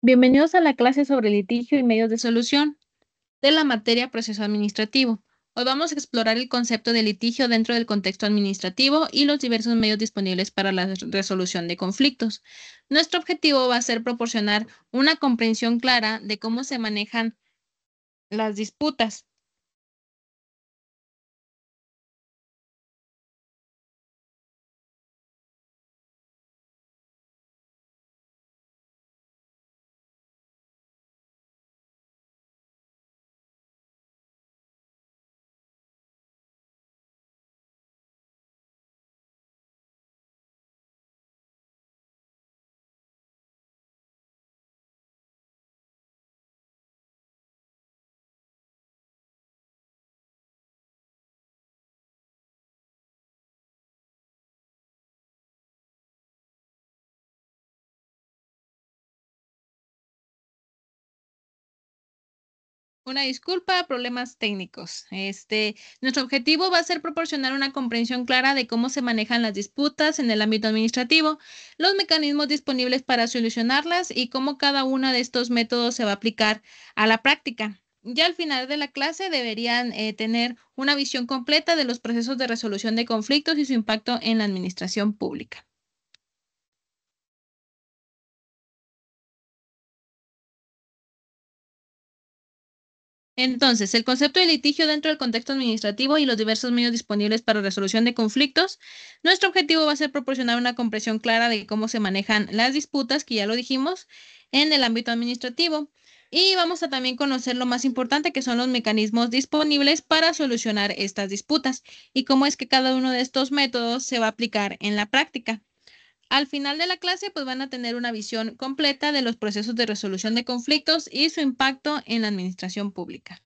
Bienvenidos a la clase sobre litigio y medios de solución de la materia proceso administrativo. Hoy vamos a explorar el concepto de litigio dentro del contexto administrativo y los diversos medios disponibles para la resolución de conflictos. Nuestro objetivo va a ser proporcionar una comprensión clara de cómo se manejan las disputas. Una disculpa, problemas técnicos. Nuestro objetivo va a ser proporcionar una comprensión clara de cómo se manejan las disputas en el ámbito administrativo, los mecanismos disponibles para solucionarlas y cómo cada uno de estos métodos se va a aplicar a la práctica. Ya al final de la clase deberían tener una visión completa de los procesos de resolución de conflictos y su impacto en la administración pública. Entonces, el concepto de litigio dentro del contexto administrativo y los diversos medios disponibles para resolución de conflictos. Nuestro objetivo va a ser proporcionar una comprensión clara de cómo se manejan las disputas, que ya lo dijimos, en el ámbito administrativo. Y vamos a también conocer lo más importante, que son los mecanismos disponibles para solucionar estas disputas y cómo es que cada uno de estos métodos se va a aplicar en la práctica. Al final de la clase, pues van a tener una visión completa de los procesos de resolución de conflictos y su impacto en la administración pública.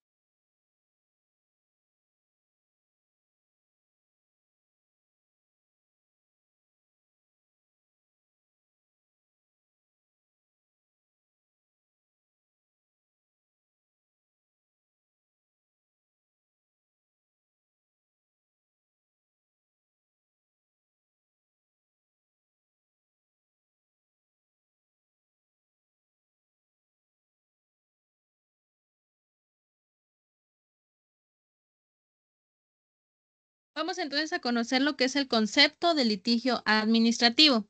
Vamos entonces a conocer lo que es el concepto de litigio administrativo.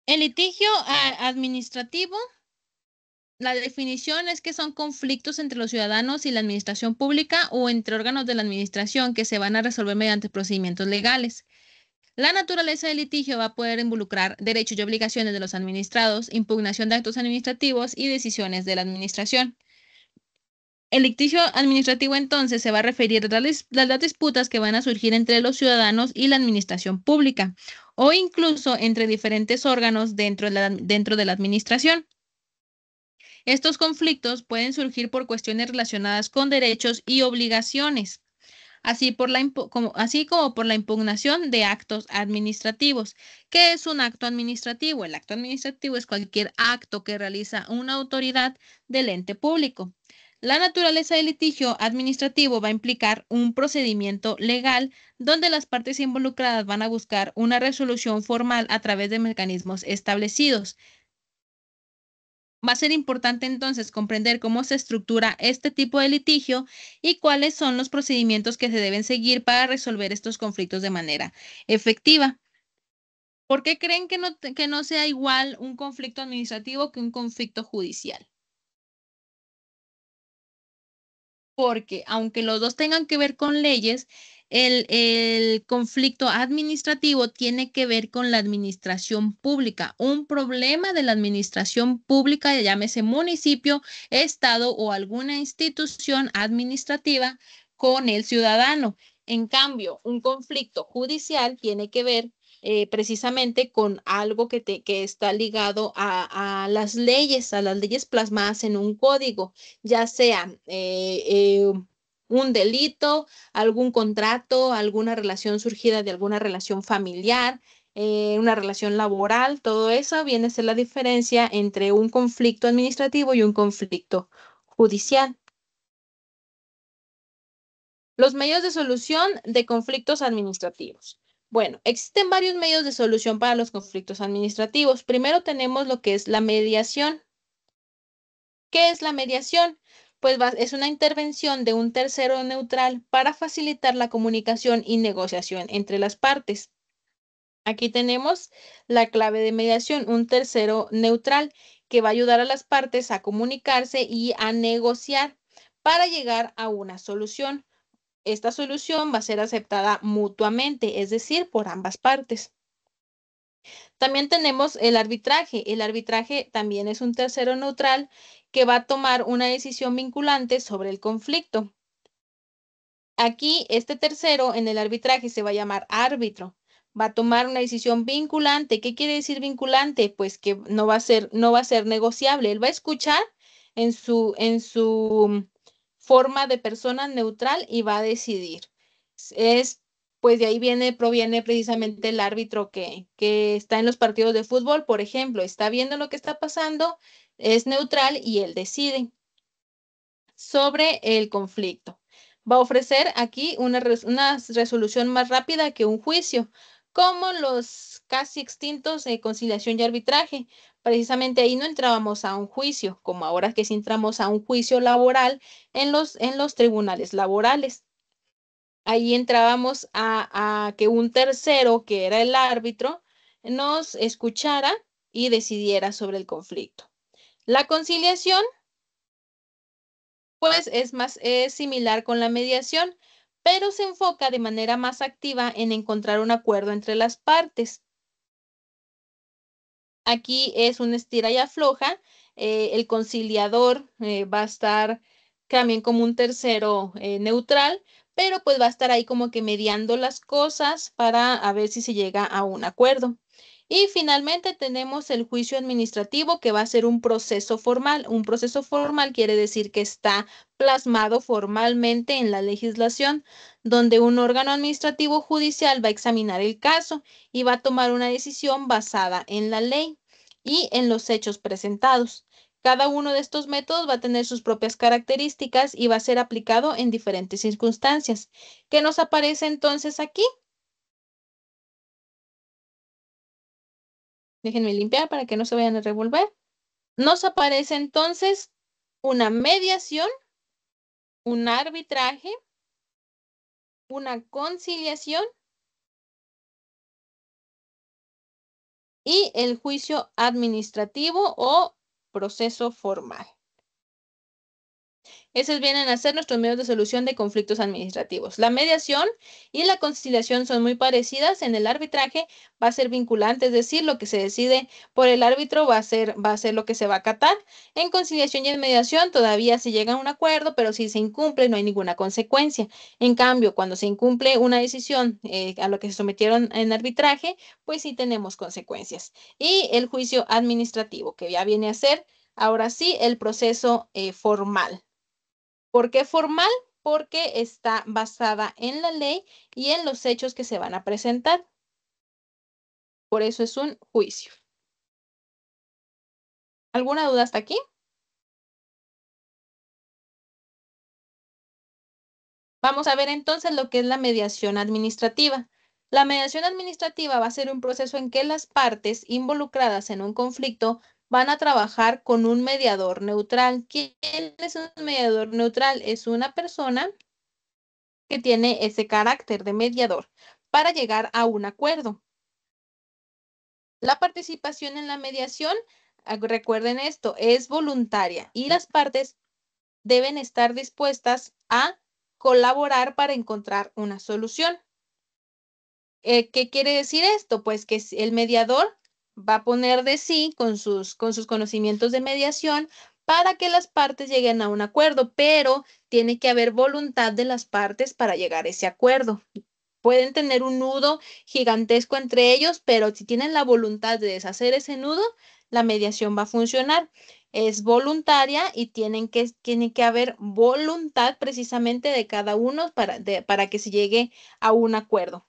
El litigio administrativo, la definición es que son conflictos entre los ciudadanos y la administración pública o entre órganos de la administración que se van a resolver mediante procedimientos legales. La naturaleza del litigio va a poder involucrar derechos y obligaciones de los administrados, impugnación de actos administrativos y decisiones de la administración. El litigio administrativo entonces se va a referir a las disputas que van a surgir entre los ciudadanos y la administración pública o incluso entre diferentes órganos dentro de la administración. Estos conflictos pueden surgir por cuestiones relacionadas con derechos y obligaciones, así como por la impugnación de actos administrativos. ¿Qué es un acto administrativo? El acto administrativo es cualquier acto que realiza una autoridad del ente público. La naturaleza del litigio administrativo va a implicar un procedimiento legal donde las partes involucradas van a buscar una resolución formal a través de mecanismos establecidos. Va a ser importante entonces comprender cómo se estructura este tipo de litigio y cuáles son los procedimientos que se deben seguir para resolver estos conflictos de manera efectiva. ¿Por qué creen que no sea igual un conflicto administrativo que un conflicto judicial? Porque aunque los dos tengan que ver con leyes, el conflicto administrativo tiene que ver con la administración pública. Un problema de la administración pública, llámese municipio, estado o alguna institución administrativa con el ciudadano. En cambio, un conflicto judicial tiene que ver precisamente con algo que está ligado a las leyes plasmadas en un código, ya sea un delito, algún contrato, alguna relación surgida de alguna relación familiar, una relación laboral. Todo eso viene a ser la diferencia entre un conflicto administrativo y un conflicto judicial. Los medios de solución de conflictos administrativos. Bueno, existen varios medios de solución para los conflictos administrativos. Primero tenemos lo que es la mediación. ¿Qué es la mediación? Pues es una intervención de un tercero neutral para facilitar la comunicación y negociación entre las partes. Aquí tenemos la clave de mediación, un tercero neutral que va a ayudar a las partes a comunicarse y a negociar para llegar a una solución. Esta solución va a ser aceptada mutuamente, es decir, por ambas partes. También tenemos el arbitraje. El arbitraje también es un tercero neutral que va a tomar una decisión vinculante sobre el conflicto. Aquí, este tercero en el arbitraje se va a llamar árbitro. Va a tomar una decisión vinculante. ¿Qué quiere decir vinculante? Pues que no va a ser negociable. Él va a escuchar en su forma de persona neutral y va a decidir. Es, pues de ahí proviene precisamente el árbitro que está en los partidos de fútbol, por ejemplo, está viendo lo que está pasando, es neutral y él decide sobre el conflicto. Va a ofrecer aquí una resolución más rápida que un juicio, como los casi extintos de conciliación y arbitraje. Precisamente ahí no entrábamos a un juicio, como ahora que sí entramos a un juicio laboral en los tribunales laborales. Ahí entrábamos a que un tercero, que era el árbitro, nos escuchara y decidiera sobre el conflicto. La conciliación pues es similar con la mediación, pero se enfoca de manera más activa en encontrar un acuerdo entre las partes. Aquí es un estira y afloja. El conciliador va a estar también como un tercero neutral, pero pues va a estar ahí como que mediando las cosas para a ver si se llega a un acuerdo. Y finalmente tenemos el juicio administrativo, que va a ser un proceso formal. Un proceso formal quiere decir que está plasmado formalmente en la legislación, donde un órgano administrativo judicial va a examinar el caso y va a tomar una decisión basada en la ley y en los hechos presentados. Cada uno de estos métodos va a tener sus propias características y va a ser aplicado en diferentes circunstancias. ¿Qué nos aparece entonces aquí? Déjenme limpiar para que no se vayan a revolver. Nos aparece entonces una mediación, un arbitraje, una conciliación y el juicio administrativo o proceso formal. Esos vienen a ser nuestros medios de solución de conflictos administrativos. La mediación y la conciliación son muy parecidas. En el arbitraje va a ser vinculante, es decir, lo que se decide por el árbitro va a ser lo que se va a acatar. En conciliación y en mediación todavía se llega a un acuerdo, pero si se incumple no hay ninguna consecuencia. En cambio, cuando se incumple una decisión a lo que se sometieron en arbitraje, pues sí tenemos consecuencias. Y el juicio administrativo, que ya viene a ser ahora sí el proceso formal. ¿Por qué formal? Porque está basada en la ley y en los hechos que se van a presentar. Por eso es un juicio. ¿Alguna duda hasta aquí? Vamos a ver entonces lo que es la mediación administrativa. La mediación administrativa va a ser un proceso en que las partes involucradas en un conflicto van a trabajar con un mediador neutral. ¿Quién es un mediador neutral? Es una persona que tiene ese carácter de mediador para llegar a un acuerdo. La participación en la mediación, recuerden esto, es voluntaria y las partes deben estar dispuestas a colaborar para encontrar una solución. ¿Qué quiere decir esto? Pues que el mediador va a poner de sí con sus conocimientos de mediación para que las partes lleguen a un acuerdo, pero tiene que haber voluntad de las partes para llegar a ese acuerdo. Pueden tener un nudo gigantesco entre ellos, pero si tienen la voluntad de deshacer ese nudo, la mediación va a funcionar. Es voluntaria y tiene que haber voluntad precisamente de cada uno para que se llegue a un acuerdo.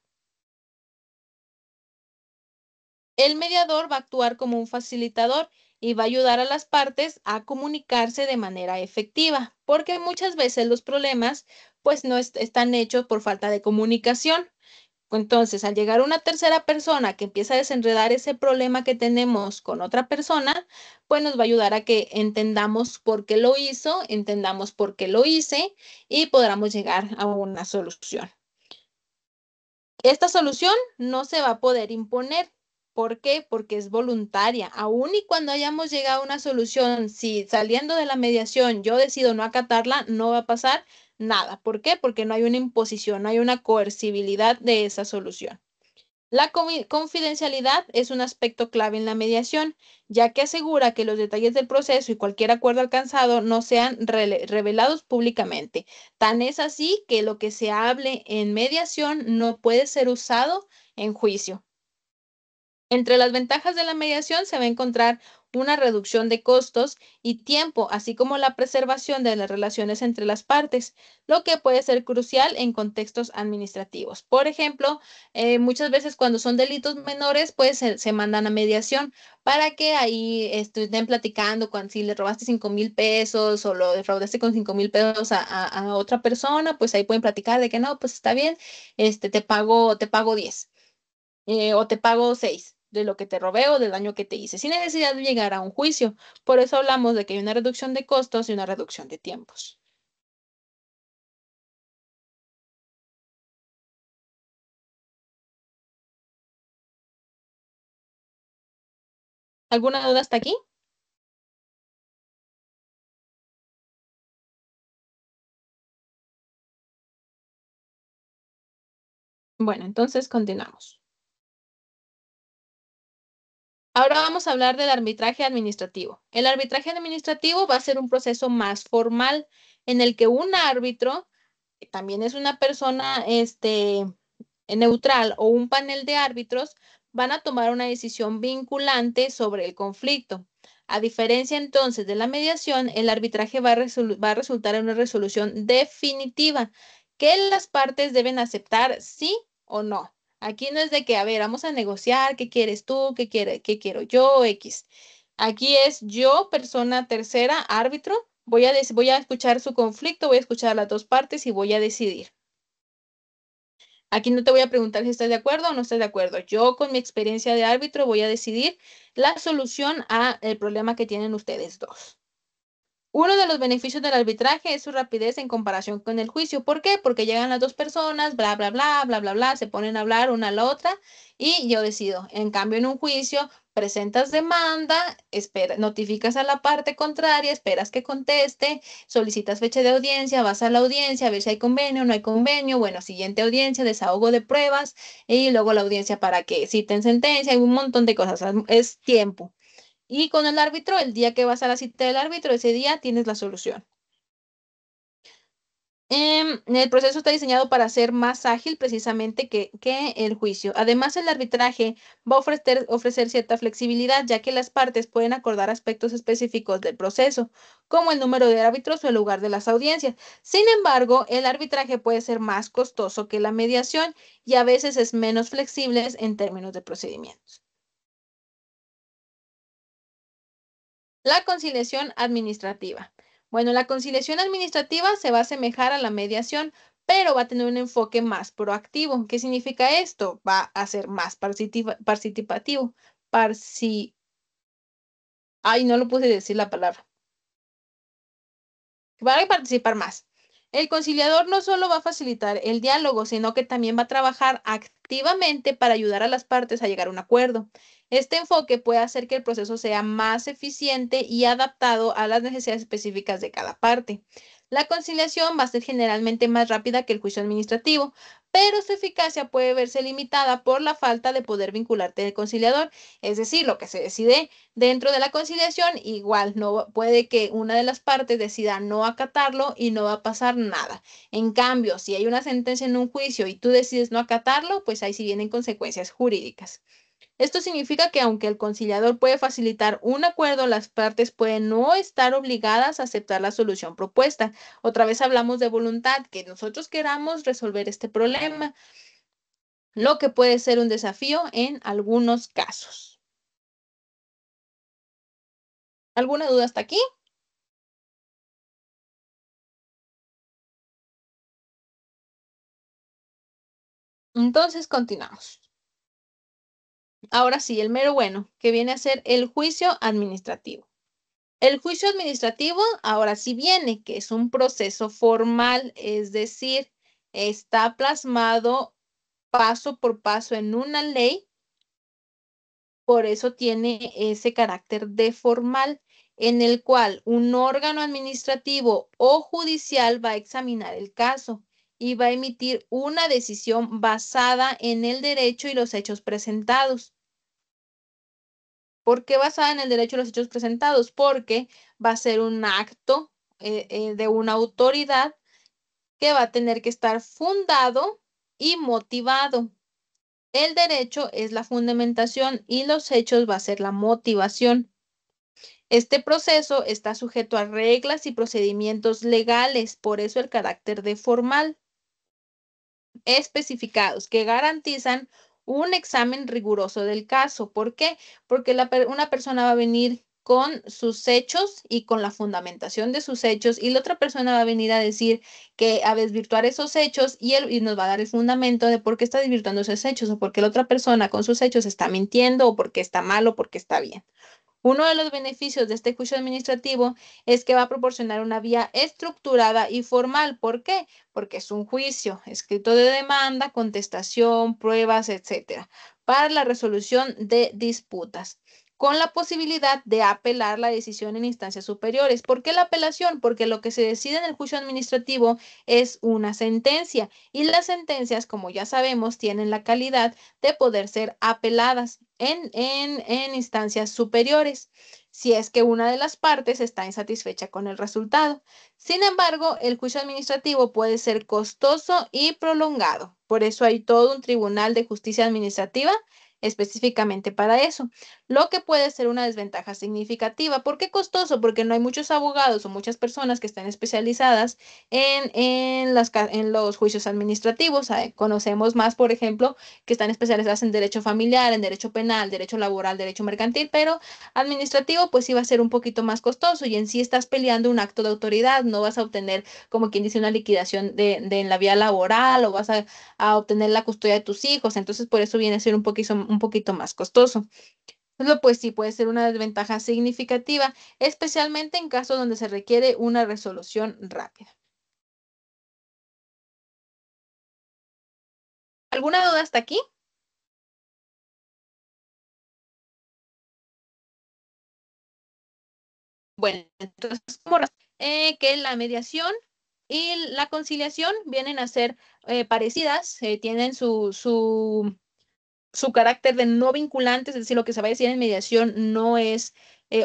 El mediador va a actuar como un facilitador y va a ayudar a las partes a comunicarse de manera efectiva, porque muchas veces los problemas pues no están hechos por falta de comunicación. Entonces, al llegar una tercera persona que empieza a desenredar ese problema que tenemos con otra persona, pues nos va a ayudar a que entendamos por qué lo hizo, entendamos por qué lo hice y podamos llegar a una solución. Esta solución no se va a poder imponer. ¿Por qué? Porque es voluntaria. Aún y cuando hayamos llegado a una solución, si saliendo de la mediación yo decido no acatarla, no va a pasar nada. ¿Por qué? Porque no hay una imposición, no hay una coercibilidad de esa solución. La confidencialidad es un aspecto clave en la mediación, ya que asegura que los detalles del proceso y cualquier acuerdo alcanzado no sean revelados públicamente. Tan es así que lo que se hable en mediación no puede ser usado en juicio. Entre las ventajas de la mediación se va a encontrar una reducción de costos y tiempo, así como la preservación de las relaciones entre las partes, lo que puede ser crucial en contextos administrativos. Por ejemplo, muchas veces cuando son delitos menores, pues se mandan a mediación para que ahí estén platicando cuando si le robaste 5,000 pesos o lo defraudaste con 5,000 pesos a otra persona, pues ahí pueden platicar de que no, pues está bien, te pago 10 o te pago 6 de lo que te robé o del daño que te hice, sin necesidad de llegar a un juicio. Por eso hablamos de que hay una reducción de costos y una reducción de tiempos. ¿Alguna duda hasta aquí? Bueno, entonces continuamos. Ahora vamos a hablar del arbitraje administrativo. El arbitraje administrativo va a ser un proceso más formal en el que un árbitro, que también es una persona, neutral o un panel de árbitros van a tomar una decisión vinculante sobre el conflicto. A diferencia entonces de la mediación, el arbitraje va a resultar en una resolución definitiva que las partes deben aceptar sí o no. Aquí no es de que, a ver, vamos a negociar, ¿qué quieres tú? ¿Qué quiero yo? X. Aquí es yo, persona tercera, árbitro, voy a escuchar su conflicto, voy a escuchar a las dos partes y voy a decidir. Aquí no te voy a preguntar si estás de acuerdo o no estás de acuerdo. Yo con mi experiencia de árbitro voy a decidir la solución a el problema que tienen ustedes dos. Uno de los beneficios del arbitraje es su rapidez en comparación con el juicio. ¿Por qué? Porque llegan las dos personas, bla, bla, bla, bla, bla, bla, se ponen a hablar una a la otra y yo decido. En cambio, en un juicio, presentas demanda, notificas a la parte contraria, esperas que conteste, solicitas fecha de audiencia, vas a la audiencia a ver si hay convenio o no hay convenio. Bueno, siguiente audiencia, desahogo de pruebas y luego la audiencia para que citen sentencia. Hay un montón de cosas. Es tiempo. Y con el árbitro, el día que vas a la cita del árbitro, ese día tienes la solución. El proceso está diseñado para ser más ágil precisamente que el juicio. Además, el arbitraje va a ofrecer cierta flexibilidad, ya que las partes pueden acordar aspectos específicos del proceso, como el número de árbitros o el lugar de las audiencias. Sin embargo, el arbitraje puede ser más costoso que la mediación y a veces es menos flexible en términos de procedimientos. La conciliación administrativa. Bueno, la conciliación administrativa se va a asemejar a la mediación, pero va a tener un enfoque más proactivo. ¿Qué significa esto? Va a ser más participativo. Parci... Ay, no lo pude decir la palabra. Va a participar más. El conciliador no solo va a facilitar el diálogo, sino que también va a trabajar activamente para ayudar a las partes a llegar a un acuerdo. Este enfoque puede hacer que el proceso sea más eficiente y adaptado a las necesidades específicas de cada parte. La conciliación va a ser generalmente más rápida que el juicio administrativo, pero su eficacia puede verse limitada por la falta de poder vincularte del conciliador, es decir, lo que se decide dentro de la conciliación, igual no puede que una de las partes decida no acatarlo y no va a pasar nada. En cambio, si hay una sentencia en un juicio y tú decides no acatarlo, pues ahí sí vienen consecuencias jurídicas. Esto significa que aunque el conciliador puede facilitar un acuerdo, las partes pueden no estar obligadas a aceptar la solución propuesta. Otra vez hablamos de voluntad, que nosotros queramos resolver este problema, lo que puede ser un desafío en algunos casos. ¿Alguna duda hasta aquí? Entonces, continuamos. Ahora sí, el mero bueno, que viene a ser el juicio administrativo. El juicio administrativo ahora sí viene, que es un proceso formal, es decir, está plasmado paso por paso en una ley, por eso tiene ese carácter de formal, en el cual un órgano administrativo o judicial va a examinar el caso y va a emitir una decisión basada en el derecho y los hechos presentados. ¿Por qué basada en el derecho y los hechos presentados? Porque va a ser un acto de una autoridad que va a tener que estar fundado y motivado. El derecho es la fundamentación y los hechos va a ser la motivación. Este proceso está sujeto a reglas y procedimientos legales, por eso el carácter de formal, especificados que garantizan un examen riguroso del caso. ¿Por qué? Porque una persona va a venir con sus hechos y con la fundamentación de sus hechos y la otra persona va a venir a decir que a desvirtuar esos hechos y nos va a dar el fundamento de por qué está desvirtuando esos hechos o por qué la otra persona con sus hechos está mintiendo o porque está mal o porque está bien. Uno de los beneficios de este juicio administrativo es que va a proporcionar una vía estructurada y formal. ¿Por qué? Porque es un juicio escrito de demanda, contestación, pruebas, etcétera, para la resolución de disputas, con la posibilidad de apelar la decisión en instancias superiores. ¿Por qué la apelación? Porque lo que se decide en el juicio administrativo es una sentencia y las sentencias, como ya sabemos, tienen la calidad de poder ser apeladas en instancias superiores, si es que una de las partes está insatisfecha con el resultado. Sin embargo, el juicio administrativo puede ser costoso y prolongado. Por eso hay todo un tribunal de justicia administrativa específicamente para eso, lo que puede ser una desventaja significativa. ¿Por qué costoso? Porque no hay muchos abogados o muchas personas que estén especializadas en los juicios administrativos. Conocemos más, por ejemplo, que están especializadas en derecho familiar, en derecho penal, derecho laboral, derecho mercantil, pero administrativo pues sí va a ser un poquito más costoso y en sí estás peleando un acto de autoridad, no vas a obtener, como quien dice, una liquidación en la vía laboral o vas a obtener la custodia de tus hijos, entonces por eso viene a ser un poquito más costoso. Pues sí puede ser una desventaja significativa, especialmente en casos donde se requiere una resolución rápida. ¿Alguna duda hasta aquí? Bueno, entonces, que la mediación y la conciliación vienen a ser parecidas, tienen su carácter de no vinculante, es decir, lo que se va a decir en mediación no es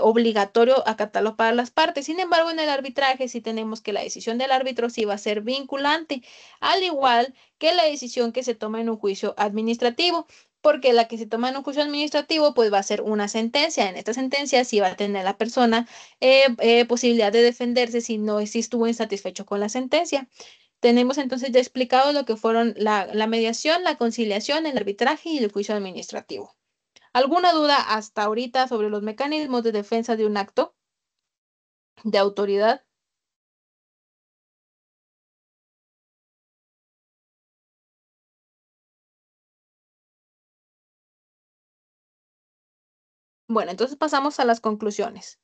obligatorio acatarlo para las partes. Sin embargo, en el arbitraje sí tenemos que la decisión del árbitro sí va a ser vinculante, al igual que la decisión que se toma en un juicio administrativo, porque la que se toma en un juicio administrativo pues va a ser una sentencia. En esta sentencia sí va a tener la persona posibilidad de defenderse si estuvo insatisfecho con la sentencia. Tenemos entonces ya explicado lo que fueron la mediación, la conciliación, el arbitraje y el juicio administrativo. ¿Alguna duda hasta ahorita sobre los mecanismos de defensa de un acto de autoridad? Bueno, entonces pasamos a las conclusiones.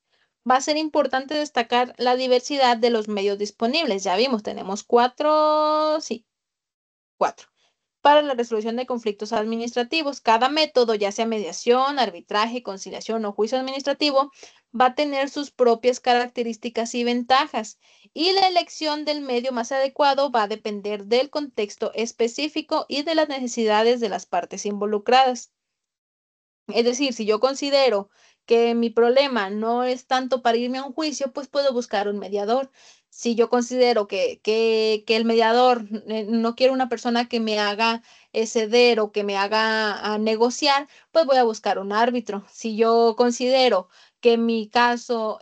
Va a ser importante destacar la diversidad de los medios disponibles. Ya vimos, tenemos cuatro, sí, cuatro. Para la resolución de conflictos administrativos. Cada método, ya sea mediación, arbitraje, conciliación o juicio administrativo, va a tener sus propias características y ventajas, y la elección del medio más adecuado va a depender del contexto específico y de las necesidades de las partes involucradas. Es decir, si yo considero que mi problema no es tanto para irme a un juicio, pues puedo buscar un mediador. Si yo considero que el mediador no quiere una persona que me haga ceder o que me haga negociar, pues voy a buscar un árbitro. Si yo considero que mi caso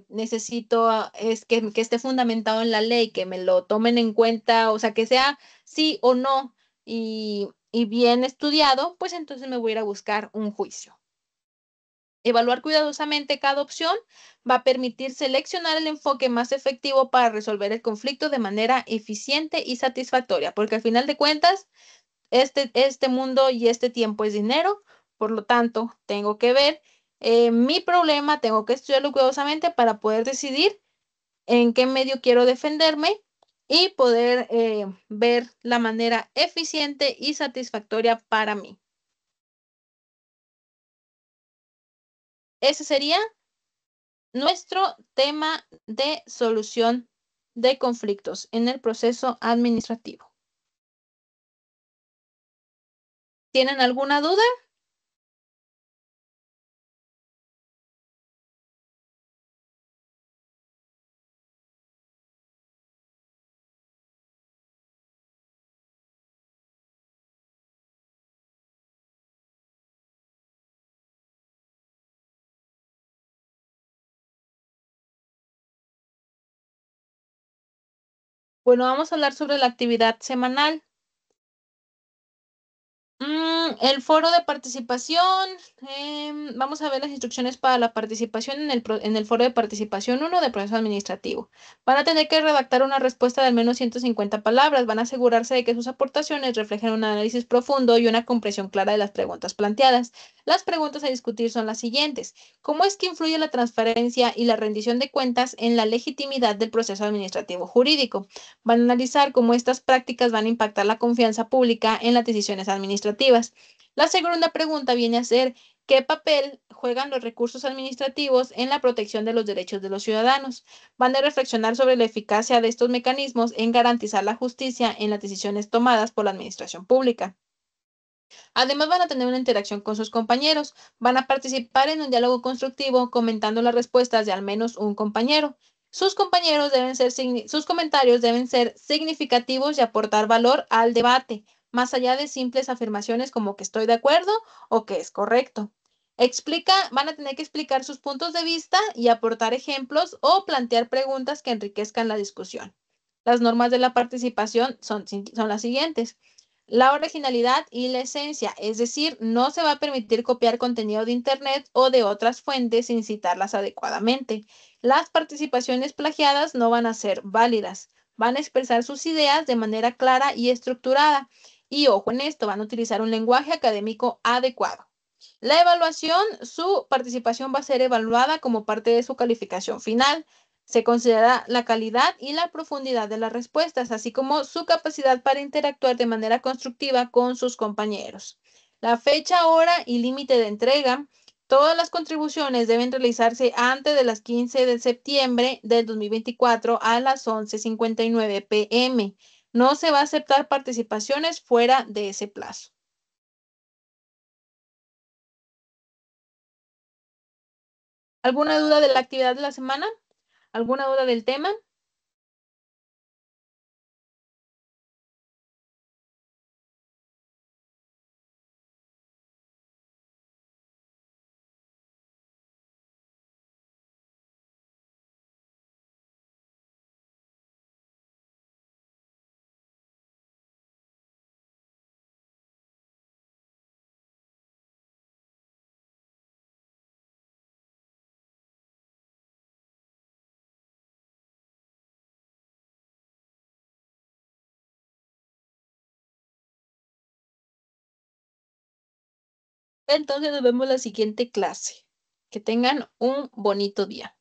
necesito es que esté fundamentado en la ley, que me lo tomen en cuenta, o sea, que sea sí o no y bien estudiado, pues entonces me voy a ir a buscar un juicio. Evaluar cuidadosamente cada opción va a permitir seleccionar el enfoque más efectivo para resolver el conflicto de manera eficiente y satisfactoria, porque al final de cuentas, este mundo y este tiempo es dinero, por lo tanto, tengo que ver mi problema, tengo que estudiarlo cuidadosamente para poder decidir en qué medio quiero defenderme y poder ver la manera eficiente y satisfactoria para mí. Ese sería nuestro tema de solución de conflictos en el proceso administrativo. ¿Tienen alguna duda? Bueno, vamos a hablar sobre la actividad semanal. El foro de participación, vamos a ver las instrucciones para la participación en el foro de participación 1 de proceso administrativo. Van a tener que redactar una respuesta de al menos 150 palabras. Van a asegurarse de que sus aportaciones reflejen un análisis profundo y una comprensión clara de las preguntas planteadas. Las preguntas a discutir son las siguientes. ¿Cómo es que influye la transparencia y la rendición de cuentas en la legitimidad del proceso administrativo jurídico? Van a analizar cómo estas prácticas van a impactar la confianza pública en las decisiones administrativas. La segunda pregunta viene a ser, ¿qué papel juegan los recursos administrativos en la protección de los derechos de los ciudadanos? Van a reflexionar sobre la eficacia de estos mecanismos en garantizar la justicia en las decisiones tomadas por la administración pública. Además, van a tener una interacción con sus compañeros, van a participar en un diálogo constructivo comentando las respuestas de al menos un compañero. Sus comentarios deben ser significativos y aportar valor al debate, más allá de simples afirmaciones como que estoy de acuerdo o que es correcto. Van a tener que explicar sus puntos de vista y aportar ejemplos o plantear preguntas que enriquezcan la discusión. Las normas de la participación son las siguientes. La originalidad y la esencia, es decir, no se va a permitir copiar contenido de Internet o de otras fuentes sin citarlas adecuadamente. Las participaciones plagiadas no van a ser válidas. Van a expresar sus ideas de manera clara y estructurada. Y ojo en esto, van a utilizar un lenguaje académico adecuado. La evaluación, su participación va a ser evaluada como parte de su calificación final. Se considera la calidad y la profundidad de las respuestas, así como su capacidad para interactuar de manera constructiva con sus compañeros. La fecha, hora y límite de entrega. Todas las contribuciones deben realizarse antes de las 15 de septiembre del 2024 a las 11:59 p.m. No se va a aceptar participaciones fuera de ese plazo. ¿Alguna duda de la actividad de la semana? ¿Alguna duda del tema? Entonces nos vemos la siguiente clase. Que tengan un bonito día.